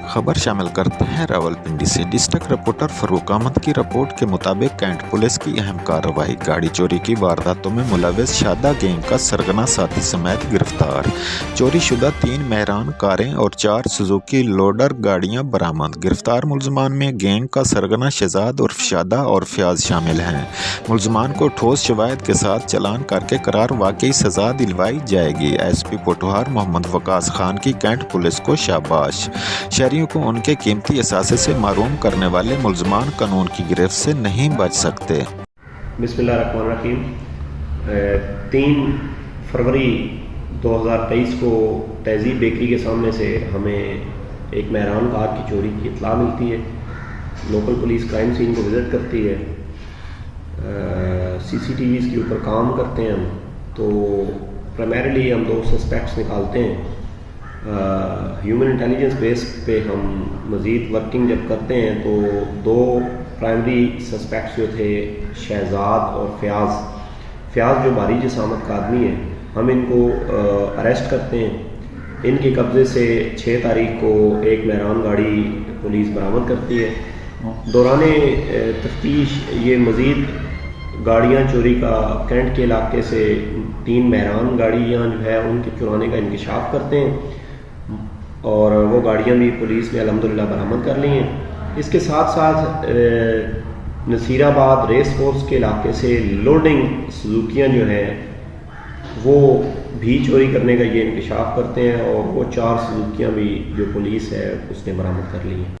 खबर शामिल करते हैं रावलपिंडी से। डिस्ट्रिक्ट रिपोर्टर फरूक अहमद की रिपोर्ट के मुताबिक कैंट पुलिस की अहम कार्रवाई। गाड़ी चोरी की वारदातों में मुलविस शादा गैंग का सरगना साथी समेत गिरफ्तार। चोरी शुदा 3 मेहरान कारें और 4 सुजुकी लोडर गाड़ियां बरामद। गिरफ्तार मुलजमान में गैंग का सरगना शहजाद उर्फ शादा और फयाज शामिल हैं। मुलजमान को ठोस शवाहिद के साथ चलान करके करार वाकई सजा दिलवाई जाएगी। SP पोठोहार मोहम्मद वकास खान की कैंट पुलिस को शाबाश। शहरियों को उनके कीमती असासे से महरूम करने वाले मुलजमान कानून की गिरफ्त से नहीं बच सकते। बिस्मिल्लाहिर्रहमानिर्रहीम। 3 फरवरी 2023 को तहजीब बेकरी के सामने से हमें एक मेहरान कार की चोरी की इत्तला मिलती है। लोकल पुलिस क्राइम सीन को विज़िट करती है। CCTVs के ऊपर काम करते हैं हम। तो प्राइमरीली हम 2 सस्पेक्ट्स निकालते हैं। ह्यूमन इंटेलिजेंस बेस पे हम मज़ीद वर्किंग जब करते हैं तो 2 प्राइमरी सस्पेक्ट्स जो थे शहजाद और फयाज जो भारी जसामत का आदमी है, हम इनको अरेस्ट करते हैं। इनके कब्ज़े से 6 तारीख को एक मेहरान गाड़ी पुलिस बरामद करती है। दौरान तफ्तीश ये मज़ीद गाड़ियाँ चोरी का कैंट के इलाके से 3 मेहरान गाड़ियाँ जो है उनके चुराने का इंकशाफ करते हैं और वो गाड़ियाँ भी पुलिस ने अल्हम्दुलिल्लाह बरामद कर ली हैं। इसके साथ साथ नसीराबाद रेस कोर्स के इलाके से लोडिंग सुजुकियाँ जो हैं वो भी चोरी करने का ये इंकशाफ करते हैं और वो 4 सुजुकियाँ भी जो पुलिस है उसने बरामद कर ली हैं।